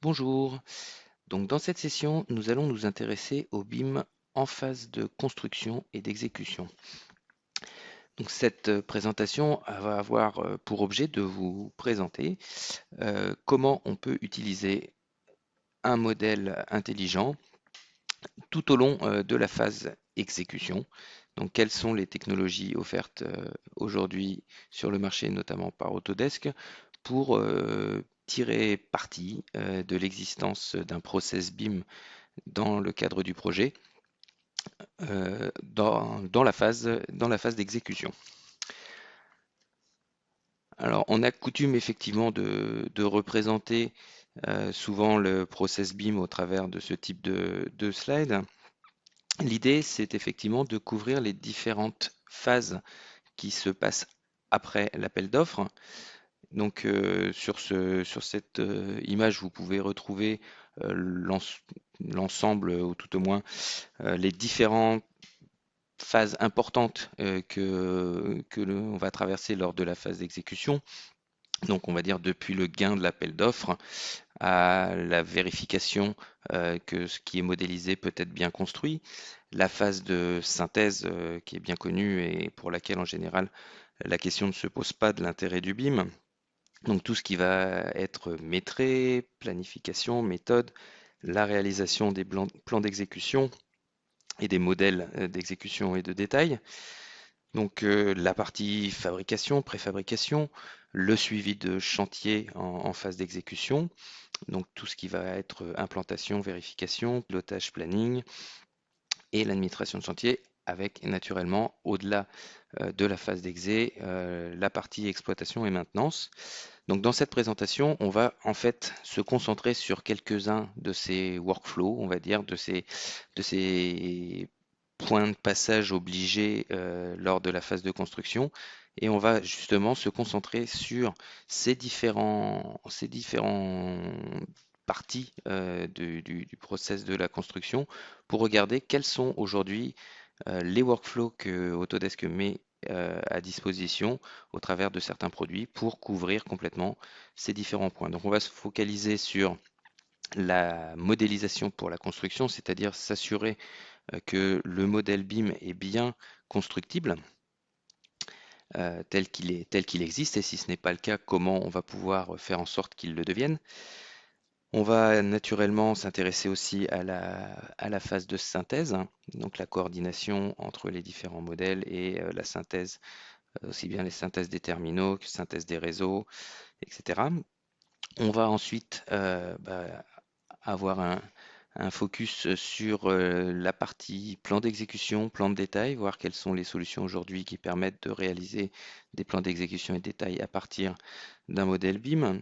Bonjour. Donc dans cette session, nous allons nous intéresser au BIM en phase de construction et d'exécution. Donc cette présentation va avoir pour objet de vous présenter comment on peut utiliser un modèle intelligent tout au long de la phase exécution. Donc quelles sont les technologies offertes aujourd'hui sur le marché, notamment par Autodesk, pour tirer parti de l'existence d'un process BIM dans le cadre du projet, dans la phase d'exécution. Alors, on a coutume effectivement de représenter souvent le process BIM au travers de ce type de slide. L'idée, c'est effectivement de couvrir les différentes phases qui se passent après l'appel d'offres. Donc, sur cette image, vous pouvez retrouver l'ensemble, ou tout au moins les différentes phases importantes on va traverser lors de la phase d'exécution. Donc on va dire depuis le gain de l'appel d'offres à la vérification que ce qui est modélisé peut être bien construit, la phase de synthèse qui est bien connue et pour laquelle en général la question ne se pose pas de l'intérêt du BIM. Donc tout ce qui va être métré, planification, méthode, la réalisation des plans d'exécution et des modèles d'exécution et de détail. Donc la partie fabrication, préfabrication, le suivi de chantier en phase d'exécution, donc tout ce qui va être implantation, vérification, pilotage, planning et l'administration de chantier avec naturellement au-delà de la phase d'exé, la partie exploitation et maintenance. Donc dans cette présentation, on va en fait se concentrer sur quelques-uns de ces workflows, on va dire, de ces points de passage obligés lors de la phase de construction. Et on va justement se concentrer sur ces différents parties du process de la construction pour regarder quels sont aujourd'hui les workflows que Autodesk met à disposition au travers de certains produits pour couvrir complètement ces différents points. Donc on va se focaliser sur la modélisation pour la construction, c'est-à-dire s'assurer que le modèle BIM est bien constructible tel qu'il existe, et si ce n'est pas le cas, comment on va pouvoir faire en sorte qu'il le devienne. On va naturellement s'intéresser aussi à la phase de synthèse, hein, donc la coordination entre les différents modèles et la synthèse, aussi bien les synthèses des terminaux que synthèse des réseaux, etc. On va ensuite avoir un focus sur la partie plan d'exécution, plan de détail, voir quelles sont les solutions aujourd'hui qui permettent de réaliser des plans d'exécution et de détail à partir d'un modèle BIM.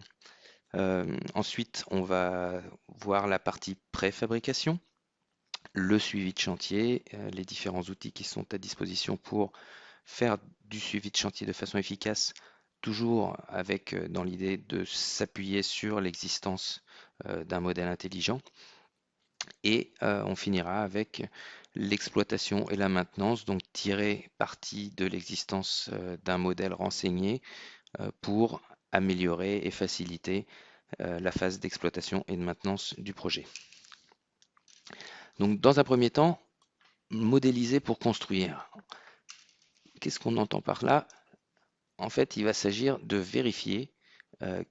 Ensuite, on va voir la partie préfabrication, le suivi de chantier, les différents outils qui sont à disposition pour faire du suivi de chantier de façon efficace, toujours avec dans l'idée de s'appuyer sur l'existence d'un modèle intelligent. Et on finira avec l'exploitation et la maintenance, donc tirer parti de l'existence d'un modèle renseigné pour améliorer et faciliter la phase d'exploitation et de maintenance du projet. Donc dans un premier temps, modéliser pour construire. Qu'est-ce qu'on entend par là? En fait, il va s'agir de vérifier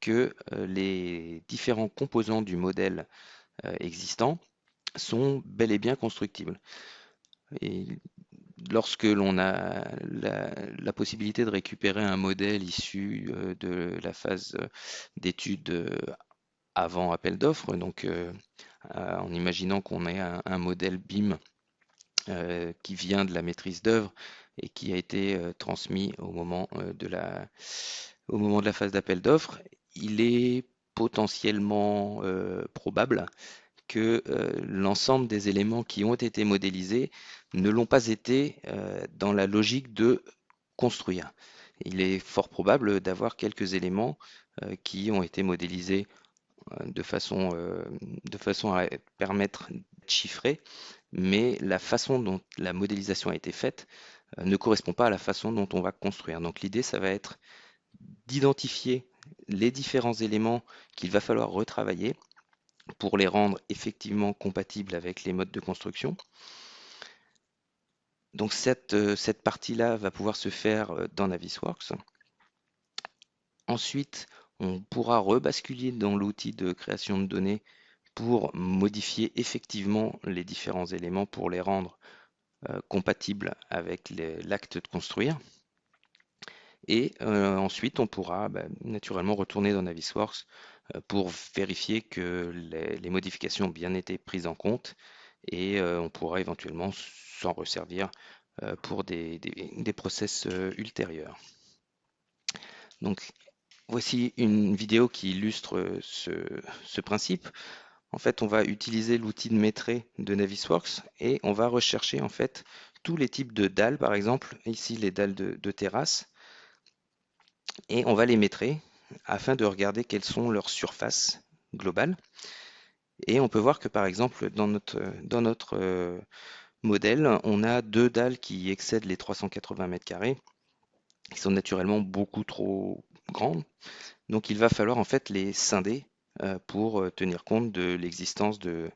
que les différents composants du modèle existant sont bel et bien constructibles. Et lorsque l'on a la possibilité de récupérer un modèle issu de la phase d'étude avant appel d'offres, donc en imaginant qu'on ait un modèle BIM qui vient de la maîtrise d'œuvre et qui a été transmis au moment de la phase d'appel d'offres, il est potentiellement probable que l'ensemble des éléments qui ont été modélisés ne l'ont pas été dans la logique de construire. Il est fort probable d'avoir quelques éléments qui ont été modélisés de façon à permettre de chiffrer, mais la façon dont la modélisation a été faite ne correspond pas à la façon dont on va construire. Donc l'idée, ça va être d'identifier les différents éléments qu'il va falloir retravailler pour les rendre effectivement compatibles avec les modes de construction. Donc cette partie-là va pouvoir se faire dans Navisworks. Ensuite, on pourra rebasculer dans l'outil de création de données pour modifier effectivement les différents éléments pour les rendre compatibles avec l'acte de construire. Et ensuite, on pourra naturellement retourner dans Navisworks pour vérifier que les modifications ont bien été prises en compte et on pourra éventuellement s'en resservir pour des process ultérieurs. Donc, voici une vidéo qui illustre ce principe. En fait, on va utiliser l'outil de maîtrise de Navisworks et on va rechercher en fait tous les types de dalles, par exemple, ici les dalles de terrasse, et on va les maîtriser afin de regarder quelles sont leurs surfaces globales. Et on peut voir que par exemple, dans notre modèle, on a deux dalles qui excèdent les 380 mètres carrés, qui sont naturellement beaucoup trop grandes. Donc il va falloir en fait les scinder pour tenir compte de l'existence de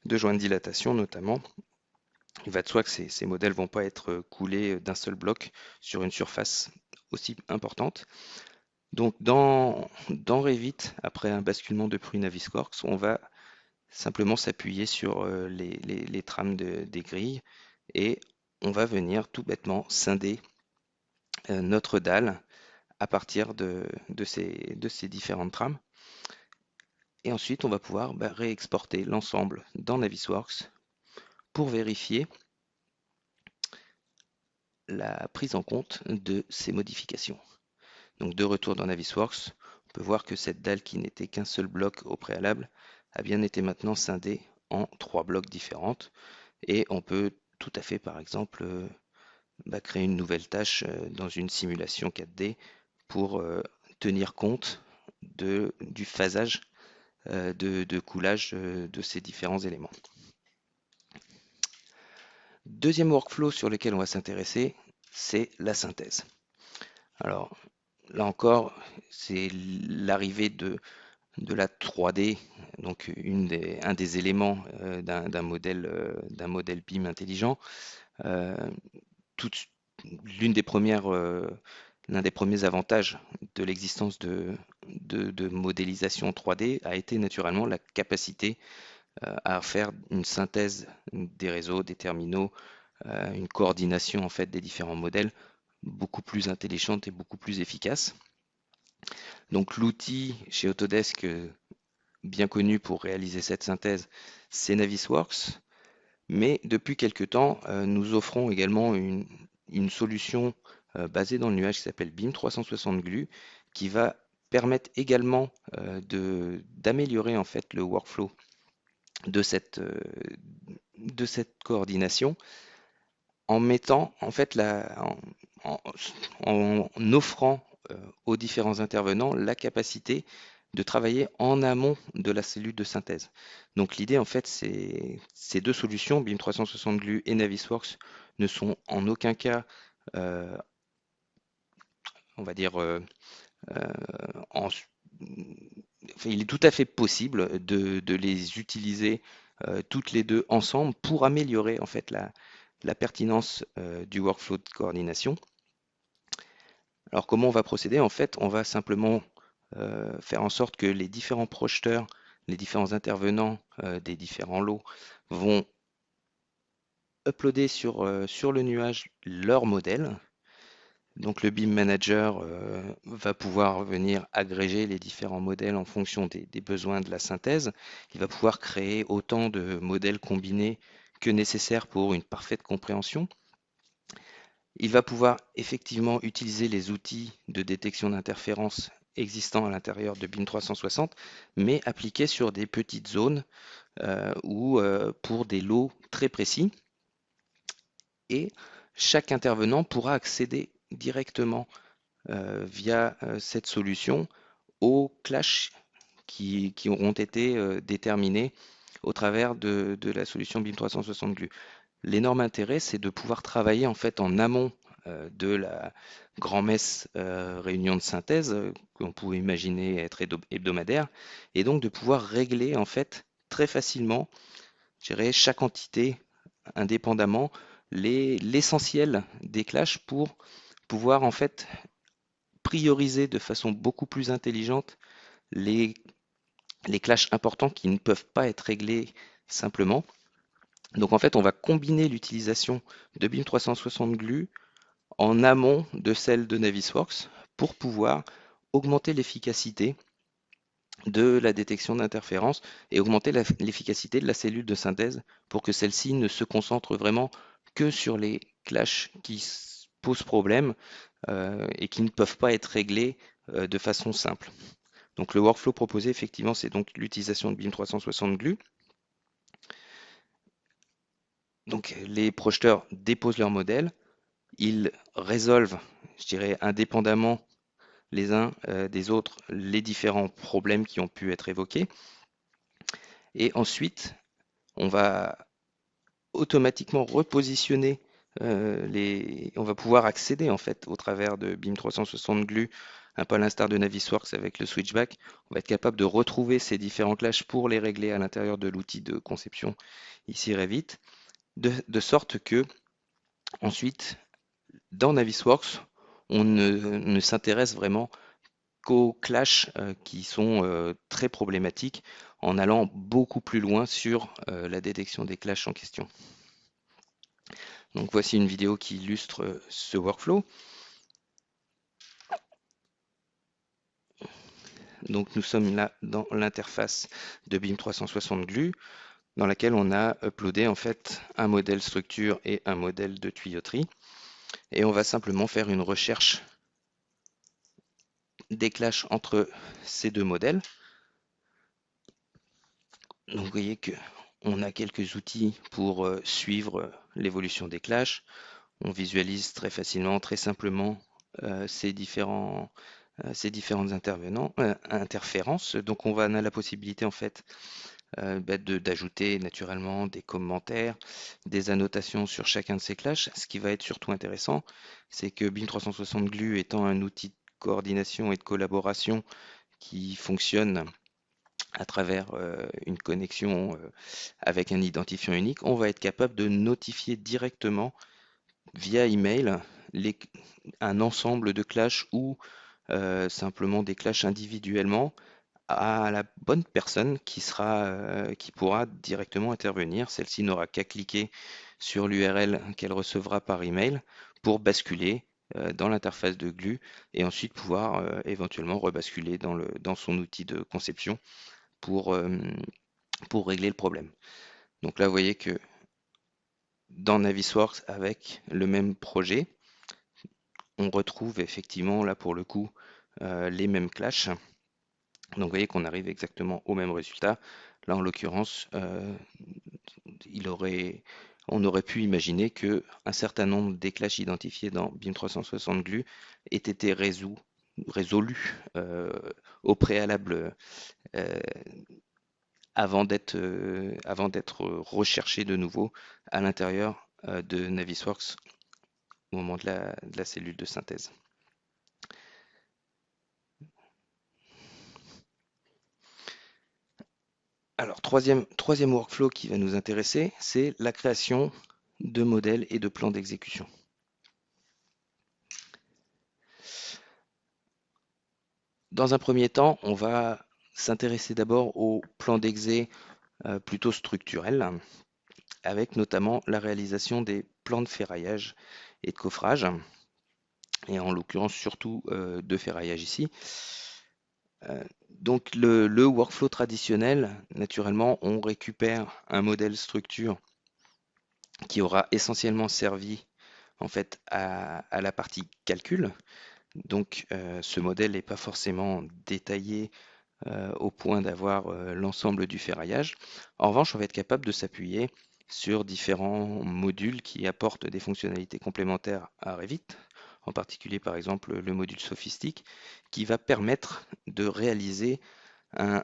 joints de dilatation notamment. Il va de soi que ces modèles ne vont pas être coulés d'un seul bloc sur une surface aussi importante. Donc dans Revit, après un basculement depuis Navisworks, on va simplement s'appuyer sur les trames des grilles et on va venir tout bêtement scinder notre dalle à partir de ces différentes trames. Et ensuite, on va pouvoir réexporter l'ensemble dans Navisworks pour vérifier la prise en compte de ces modifications. Donc de retour dans Navisworks, on peut voir que cette dalle qui n'était qu'un seul bloc au préalable a bien été maintenant scindée en trois blocs différents. Et on peut tout à fait, par exemple, créer une nouvelle tâche dans une simulation 4D pour tenir compte du phasage de coulage de ces différents éléments. Deuxième workflow sur lequel on va s'intéresser, c'est la synthèse. Alors là encore, c'est l'arrivée de la 3D, donc un des éléments d'un modèle BIM intelligent. Euh, toute- l'une des premières, L'un des premiers avantages de l'existence de modélisation 3D a été naturellement la capacité à faire une synthèse des réseaux, des terminaux, une coordination en fait des différents modèles beaucoup plus intelligente et beaucoup plus efficace. Donc l'outil chez Autodesk bien connu pour réaliser cette synthèse, c'est Navisworks, mais depuis quelque temps, nous offrons également une solution basée dans le nuage qui s'appelle BIM 360 Glue, qui va permettre également d'améliorer en fait le workflow de cette coordination en mettant en fait en, en offrant aux différents intervenants la capacité de travailler en amont de la cellule de synthèse. Donc l'idée en fait, c'est ces deux solutions, BIM 360 Glue et Navisworks, ne sont en aucun cas, euh, on va dire, en- enfin, il est tout à fait possible de les utiliser toutes les deux ensemble pour améliorer en fait la pertinence du workflow de coordination. Alors comment on va procéder? En fait, on va simplement faire en sorte que les différents projeteurs, les différents intervenants des différents lots vont uploader sur le nuage leur modèle. Donc le BIM Manager va pouvoir venir agréger les différents modèles en fonction des besoins de la synthèse. Il va pouvoir créer autant de modèles combinés que nécessaire pour une parfaite compréhension. Il va pouvoir effectivement utiliser les outils de détection d'interférences existants à l'intérieur de BIM 360, mais appliqués sur des petites zones ou pour des lots très précis. Et chaque intervenant pourra accéder directement via cette solution aux clashs qui auront été déterminés au travers de la solution BIM 360 Glue. L'énorme intérêt, c'est de pouvoir travailler en fait en amont de la grand-messe réunion de synthèse qu'on pouvait imaginer être hebdomadaire, et donc de pouvoir régler en fait très facilement, je dirais, chaque entité indépendamment, l'essentiel des clashs pour pouvoir en fait prioriser de façon beaucoup plus intelligente les, les clashs importants qui ne peuvent pas être réglés simplement. Donc en fait, on va combiner l'utilisation de BIM 360 Glue en amont de celle de Navisworks pour pouvoir augmenter l'efficacité de la détection d'interférences et augmenter l'efficacité de la cellule de synthèse pour que celle-ci ne se concentre vraiment que sur les clashs qui posent problème et qui ne peuvent pas être réglés de façon simple. Donc le workflow proposé, effectivement, c'est donc l'utilisation de BIM 360 Glue. Donc les projeteurs déposent leur modèle, ils résolvent, je dirais, indépendamment les uns des autres les différents problèmes qui ont pu être évoqués. Et ensuite, on va automatiquement repositionner on va pouvoir accéder en fait au travers de BIM 360 Glue, un peu à l'instar de Navisworks avec le switchback, on va être capable de retrouver ces différents clashs pour les régler à l'intérieur de l'outil de conception ici Revit, de sorte que ensuite dans Navisworks, on ne s'intéresse vraiment qu'aux clashs qui sont très problématiques en allant beaucoup plus loin sur la détection des clashs en question. Donc voici une vidéo qui illustre ce workflow. Donc nous sommes là dans l'interface de BIM 360 Glue dans laquelle on a uploadé en fait un modèle structure et un modèle de tuyauterie. Et on va simplement faire une recherche des clashs entre ces deux modèles. Donc vous voyez que on a quelques outils pour suivre l'évolution des clashs. On visualise très facilement, très simplement ces différentes interférences. Donc on a la possibilité en fait d'ajouter naturellement des commentaires, des annotations sur chacun de ces clashs. Ce qui va être surtout intéressant, c'est que BIM 360 Glue étant un outil de coordination et de collaboration qui fonctionne à travers une connexion avec un identifiant unique, on va être capable de notifier directement via email un ensemble de clashs ou simplement des clashs individuellement à la bonne personne qui pourra directement intervenir. Celle-ci n'aura qu'à cliquer sur l'URL qu'elle recevra par email pour basculer dans l'interface de Glue et ensuite pouvoir éventuellement rebasculer dans son outil de conception pour, pour régler le problème. Donc là, vous voyez que dans Navisworks, avec le même projet, on retrouve effectivement, là pour le coup, les mêmes clashs. Donc vous voyez qu'on arrive exactement au même résultat. Là, en l'occurrence, on aurait pu imaginer qu'un certain nombre des clashs identifiés dans BIM 360 Glue aient été résolus au préalable euh, avant d'être recherchés de nouveau à l'intérieur de Navisworks au moment de la cellule de synthèse. Alors, troisième workflow qui va nous intéresser, c'est la création de modèles et de plans d'exécution. Dans un premier temps, on va s'intéresser d'abord au plan d'exé plutôt structurel, avec notamment la réalisation des plans de ferraillage et de coffrage, et en l'occurrence surtout de ferraillage ici. Donc le workflow traditionnel, naturellement, on récupère un modèle structure qui aura essentiellement servi en fait à la partie calcul. Donc ce modèle n'est pas forcément détaillé au point d'avoir l'ensemble du ferraillage. En revanche, on va être capable de s'appuyer sur différents modules qui apportent des fonctionnalités complémentaires à Revit, en particulier par exemple le module sophistique, qui va permettre de réaliser un,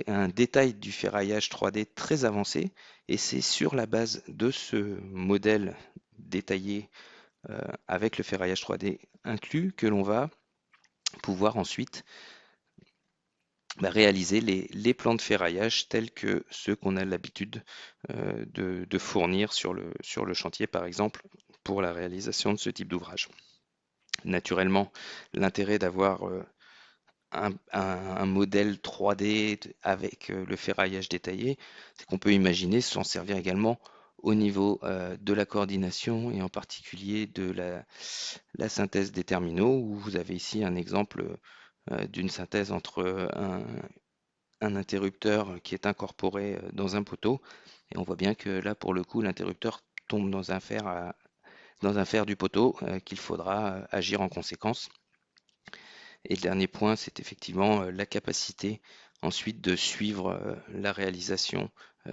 un détail du ferraillage 3D très avancé, et c'est sur la base de ce modèle détaillé avec le ferraillage 3D inclus, que l'on va pouvoir ensuite réaliser les plans de ferraillage tels que ceux qu'on a l'habitude de fournir sur le chantier, par exemple, pour la réalisation de ce type d'ouvrage. Naturellement, l'intérêt d'avoir un modèle 3D avec le ferraillage détaillé, c'est qu'on peut imaginer s'en servir également au niveau de la coordination et en particulier de la synthèse des terminaux, où vous avez ici un exemple d'une synthèse entre un interrupteur qui est incorporé dans un poteau, et on voit bien que là, pour le coup, l'interrupteur tombe dans un fer du poteau, qu'il faudra agir en conséquence. Et le dernier point, c'est effectivement la capacité ensuite de suivre la réalisation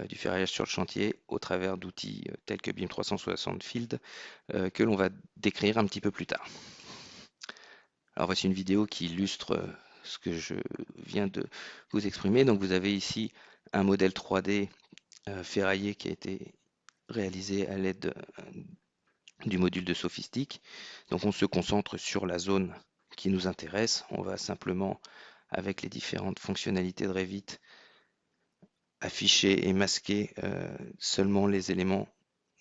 du ferraillage sur le chantier au travers d'outils tels que BIM 360 Field, que l'on va décrire un petit peu plus tard. Alors voici une vidéo qui illustre ce que je viens de vous exprimer. Donc vous avez ici un modèle 3D ferraillé qui a été réalisé à l'aide du module de sophistique. Donc on se concentre sur la zone qui nous intéresse. On va simplement, avec les différentes fonctionnalités de Revit, afficher et masquer seulement les éléments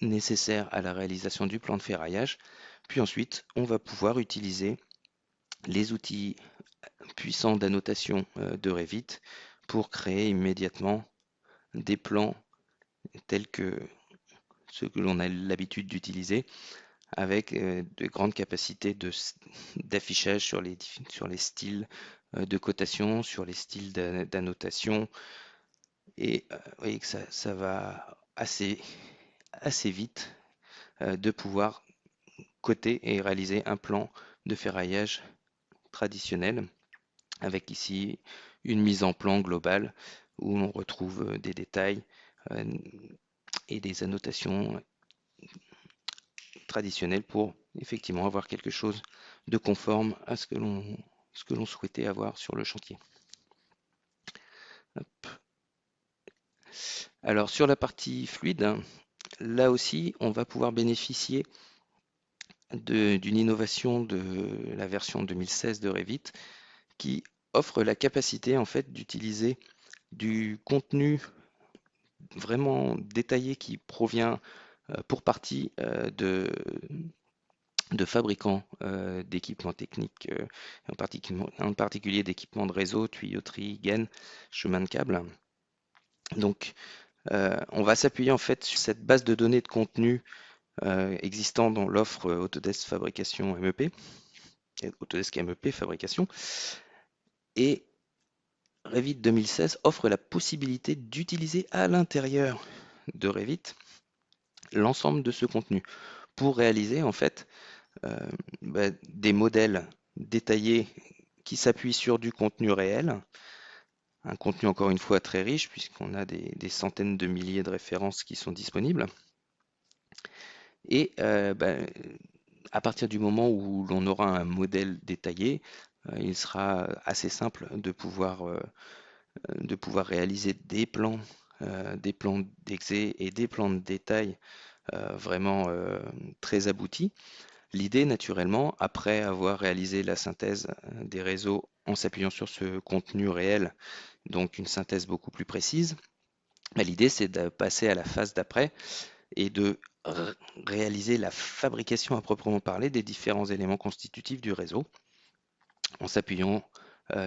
nécessaires à la réalisation du plan de ferraillage. Puis ensuite, on va pouvoir utiliser les outils puissants d'annotation de Revit pour créer immédiatement des plans tels que ceux que l'on a l'habitude d'utiliser, avec de grandes capacités d'affichage sur les styles de cotation, sur les styles d'annotation. Et vous voyez que ça va assez vite de pouvoir coter et réaliser un plan de ferraillage traditionnel, avec ici une mise en plan globale où l'on retrouve des détails euh, et des annotations traditionnelles pour effectivement avoir quelque chose de conforme à ce que l'on souhaitait avoir sur le chantier. Hop. Alors sur la partie fluide, là aussi on va pouvoir bénéficier d'une innovation de la version 2016 de Revit qui offre la capacité en fait d'utiliser du contenu vraiment détaillé qui provient pour partie de fabricants d'équipements techniques, en particulier d'équipements de réseau, tuyauterie, gaines, chemin de câble. Donc on va s'appuyer en fait sur cette base de données de contenu existant dans l'offre Autodesk Fabrication MEP, Autodesk MEP Fabrication, et Revit 2016 offre la possibilité d'utiliser à l'intérieur de Revit l'ensemble de ce contenu pour réaliser en fait des modèles détaillés qui s'appuient sur du contenu réel, un contenu encore une fois très riche puisqu'on a des centaines de milliers de références qui sont disponibles. Et à partir du moment où l'on aura un modèle détaillé, il sera assez simple de pouvoir réaliser des plans d'exé et des plans de détail vraiment très aboutis. L'idée, naturellement, après avoir réalisé la synthèse des réseaux en s'appuyant sur ce contenu réel, donc une synthèse beaucoup plus précise, l'idée c'est de passer à la phase d'après et de réaliser la fabrication à proprement parler des différents éléments constitutifs du réseau en s'appuyant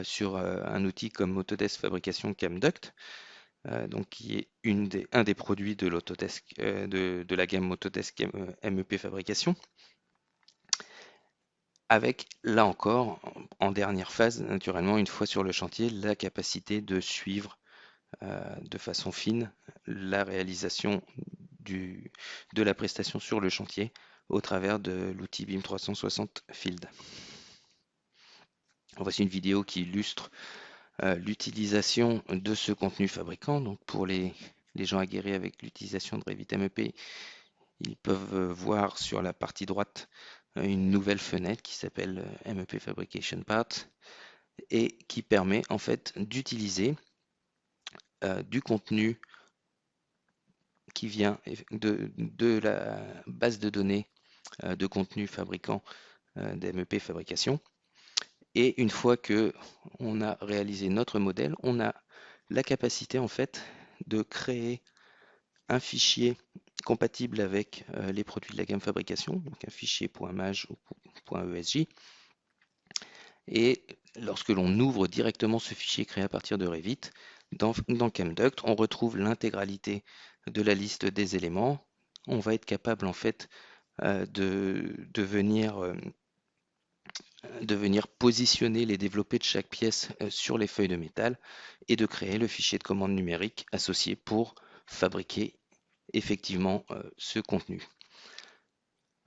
sur un outil comme Autodesk Fabrication Camduct, donc qui est un des produits de l'Autodesk, de la gamme Autodesk MEP Fabrication, avec là encore, en dernière phase, naturellement, une fois sur le chantier, la capacité de suivre de façon fine la réalisation de la prestation sur le chantier au travers de l'outil BIM 360 Field. Voici une vidéo qui illustre l'utilisation de ce contenu fabricant. Donc pour les gens aguerris avec l'utilisation de Revit MEP, ils peuvent voir sur la partie droite une nouvelle fenêtre qui s'appelle MEP Fabrication Part et qui permet en fait d'utiliser du contenu qui vient de la base de données de contenu fabricant d'MEP fabrication. Et une fois que on a réalisé notre modèle, on a la capacité en fait de créer un fichier compatible avec les produits de la gamme fabrication, donc un fichier .maj ou .esj. Et lorsque l'on ouvre directement ce fichier créé à partir de Revit, dans ChemDuct, on retrouve l'intégralité de la liste des éléments. On va être capable en fait de venir positionner les développés de chaque pièce sur les feuilles de métal et de créer le fichier de commande numérique associé pour fabriquer effectivement ce contenu.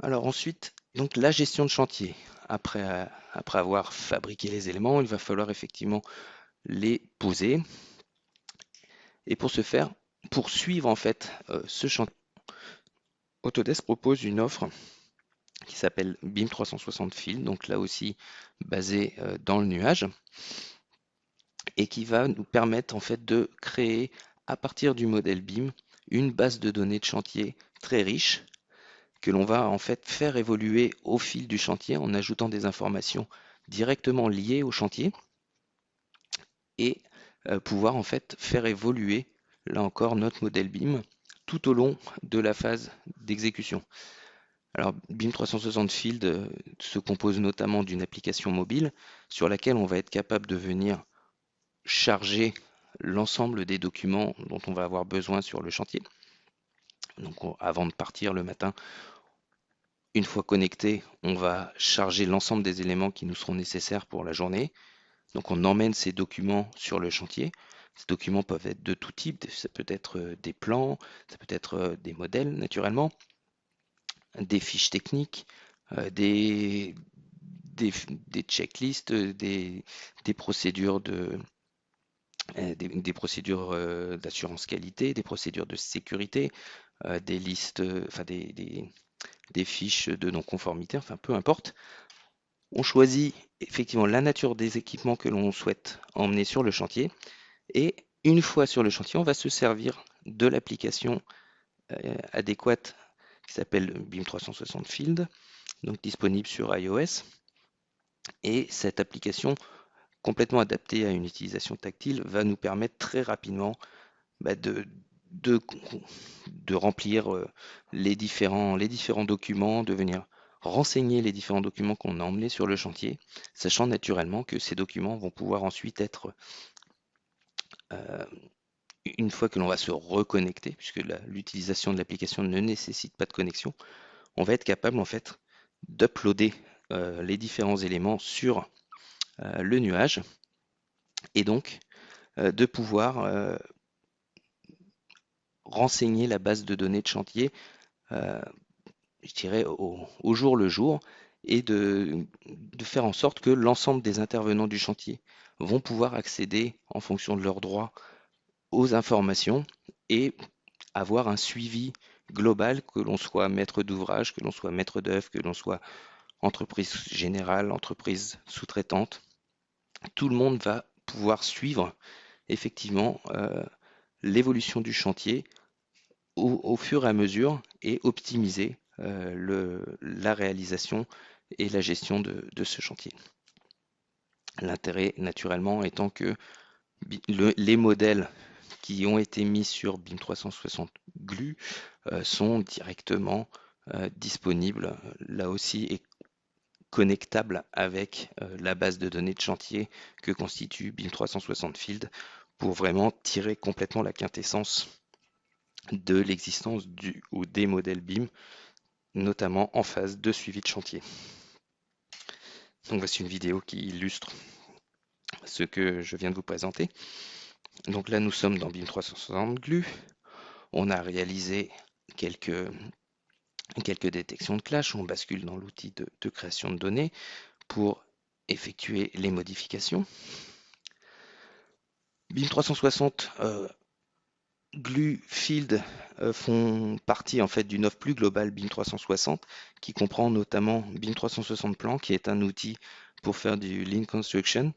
Alors ensuite, donc la gestion de chantier. Après avoir fabriqué les éléments, il va falloir effectivement les poser. Et pour ce faire, pour suivre en fait ce chantier, Autodesk propose une offre qui s'appelle BIM 360 Field, donc là aussi basée dans le nuage, et qui va nous permettre en fait de créer à partir du modèle BIM une base de données de chantier très riche que l'on va en fait faire évoluer au fil du chantier en ajoutant des informations directement liées au chantier et pouvoir en fait faire évoluer là encore notre modèle BIM tout au long de la phase d'exécution. Alors BIM 360 Field se compose notamment d'une application mobile sur laquelle on va être capable de venir charger l'ensemble des documents dont on va avoir besoin sur le chantier. Donc avant de partir le matin, une fois connecté, on va charger l'ensemble des éléments qui nous seront nécessaires pour la journée. Donc on emmène ces documents sur le chantier. Ces documents peuvent être de tout type, ça peut être des plans, ça peut être des modèles naturellement, des fiches techniques, des, des checklists, des procédures des procédures d'assurance qualité, des procédures de sécurité, des listes, enfin des fiches de non-conformité, enfin peu importe. On choisit effectivement la nature des équipements que l'on souhaite emmener sur le chantier et une fois sur le chantier, on va se servir de l'application adéquate qui s'appelle BIM 360 Field, donc disponible sur iOS. Et cette application complètement adaptée à une utilisation tactile va nous permettre très rapidement bah, de, de remplir les différents documents, de venir renseigner les différents documents qu'on a emmenés sur le chantier, sachant naturellement que ces documents vont pouvoir ensuite être, une fois que l'on va se reconnecter, puisque l'utilisation de l'application ne nécessite pas de connexion, on va être capable en fait d'uploader les différents éléments sur le nuage et donc de pouvoir renseigner la base de données de chantier euh, je dirais, au jour le jour et de faire en sorte que l'ensemble des intervenants du chantier vont pouvoir accéder en fonction de leurs droits aux informations et avoir un suivi global, que l'on soit maître d'ouvrage, que l'on soit maître d'œuvre, que l'on soit entreprise générale, entreprise sous-traitante. Tout le monde va pouvoir suivre effectivement l'évolution du chantier au fur et à mesure et optimiser la réalisation et la gestion de ce chantier. L'intérêt naturellement étant que les modèles qui ont été mis sur BIM 360 GLU sont directement disponibles là aussi et connectables avec la base de données de chantier que constitue BIM 360 Field pour vraiment tirer complètement la quintessence de l'existence du ou des modèles BIM, notamment en phase de suivi de chantier. Donc voici une vidéo qui illustre ce que je viens de vous présenter. Donc là nous sommes dans BIM 360 GLU. On a réalisé quelques détections de clash. On bascule dans l'outil de création de données pour effectuer les modifications. BIM 360 GLU Field font partie en fait d'une offre plus globale BIM 360 qui comprend notamment BIM 360 Plan qui est un outil pour faire du Lean Construction,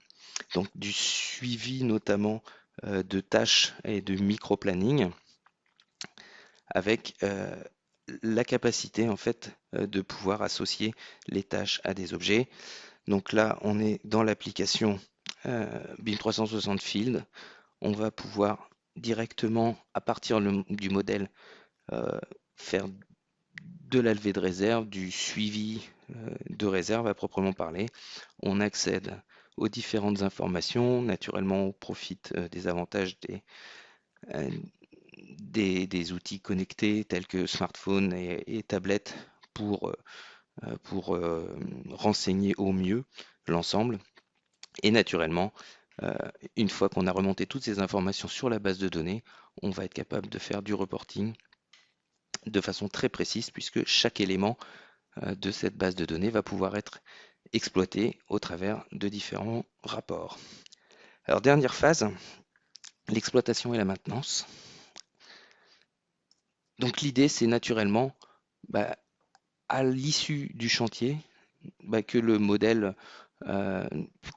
donc du suivi notamment de tâches et de micro-planning avec la capacité en fait de pouvoir associer les tâches à des objets. Donc là, on est dans l'application BIM 360 Field. On va pouvoir directement, à partir du modèle, euh, faire de la levée de réserve, du suivi de réserve à proprement parler. On accède aux différentes informations. Naturellement, on profite des avantages euh, des outils connectés tels que smartphones et tablettes pour renseigner au mieux l'ensemble. Et naturellement, euh, une fois qu'on a remonté toutes ces informations sur la base de données, on va être capable de faire du reporting de façon très précise puisque chaque élément de cette base de données va pouvoir être exploité au travers de différents rapports. Alors dernière phase, l'exploitation et la maintenance. Donc l'idée c'est naturellement bah, à l'issue du chantier bah, que le modèle euh,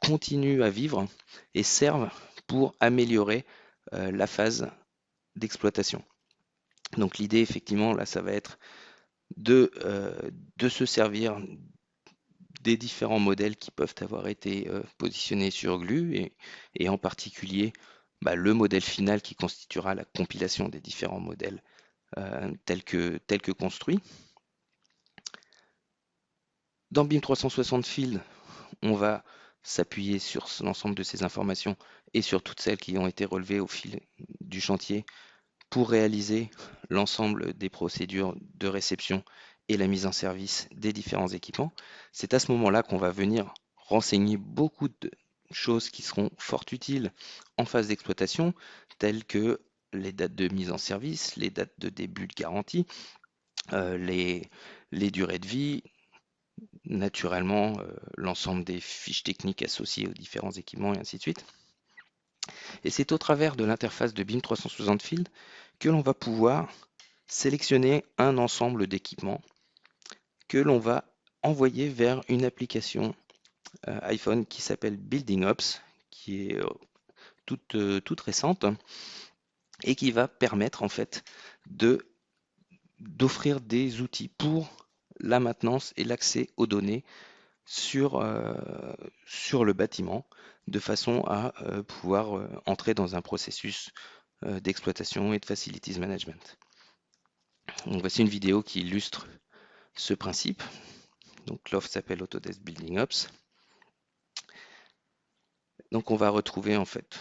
continue à vivre et serve pour améliorer la phase d'exploitation. Donc l'idée effectivement là ça va être de se servir des différents modèles qui peuvent avoir été positionnés sur Glue et en particulier bah, le modèle final qui constituera la compilation des différents modèles tels que construits. Dans BIM 360 Field, on va s'appuyer sur l'ensemble de ces informations et sur toutes celles qui ont été relevées au fil du chantier pour réaliser l'ensemble des procédures de réception et la mise en service des différents équipements. C'est à ce moment-là qu'on va venir renseigner beaucoup de choses qui seront fort utiles en phase d'exploitation, telles que les dates de mise en service, les dates de début de garantie, euh, les, les durées de vie, naturellement l'ensemble des fiches techniques associées aux différents équipements et ainsi de suite. Et c'est au travers de l'interface de BIM 360 Field que l'on va pouvoir sélectionner un ensemble d'équipements que l'on va envoyer vers une application iPhone qui s'appelle Building Ops, qui est toute récente et qui va permettre en fait d'offrir des outils pour la maintenance et l'accès aux données sur le bâtiment de façon à pouvoir entrer dans un processus d'exploitation et de facilities management. Donc voici une vidéo qui illustre ce principe. Donc l'offre s'appelle Autodesk Building Ops. Donc on va retrouver en fait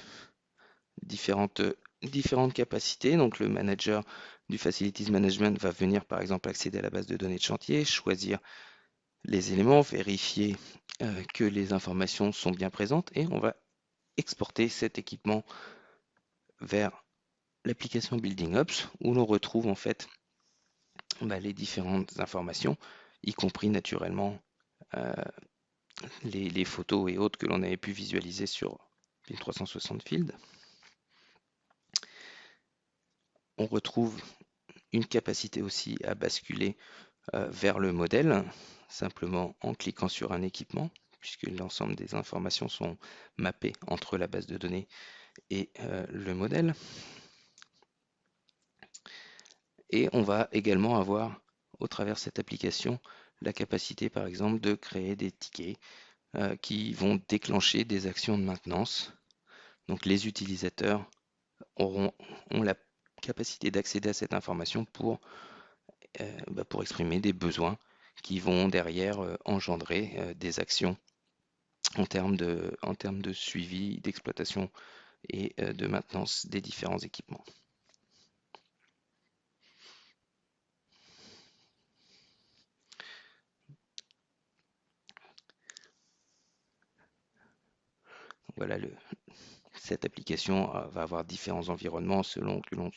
différentes, différentes capacités. Donc le manager du Facilities Management va venir par exemple accéder à la base de données de chantier, choisir les éléments, vérifier que les informations sont bien présentes et on va exporter cet équipement vers l'application Building Ops où l'on retrouve en fait les différentes informations, y compris naturellement euh, les photos et autres que l'on avait pu visualiser sur BIM 360 Field. On retrouve une capacité aussi à basculer vers le modèle, simplement en cliquant sur un équipement, puisque l'ensemble des informations sont mappées entre la base de données et le modèle. Et on va également avoir, au travers de cette application, la capacité par exemple de créer des tickets qui vont déclencher des actions de maintenance. Donc les utilisateurs ont la capacité d'accéder à cette information pour exprimer des besoins qui vont derrière engendrer des actions en termes de suivi, d'exploitation et de maintenance des différents équipements. Voilà, cette application va avoir différents environnements selon que l'on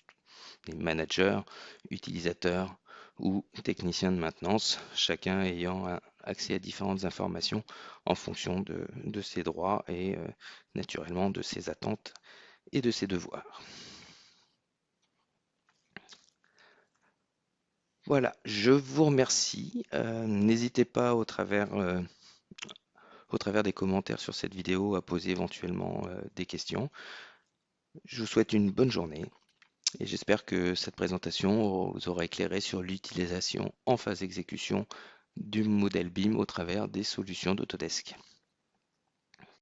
est manager, utilisateur ou technicien de maintenance, chacun ayant accès à différentes informations en fonction de ses droits et naturellement de ses attentes et de ses devoirs. Voilà, je vous remercie. N'hésitez pas au travers des commentaires sur cette vidéo à poser éventuellement des questions. Je vous souhaite une bonne journée Et j'espère que cette présentation vous aura éclairé sur l'utilisation en phase d'exécution du modèle BIM au travers des solutions d'Autodesk.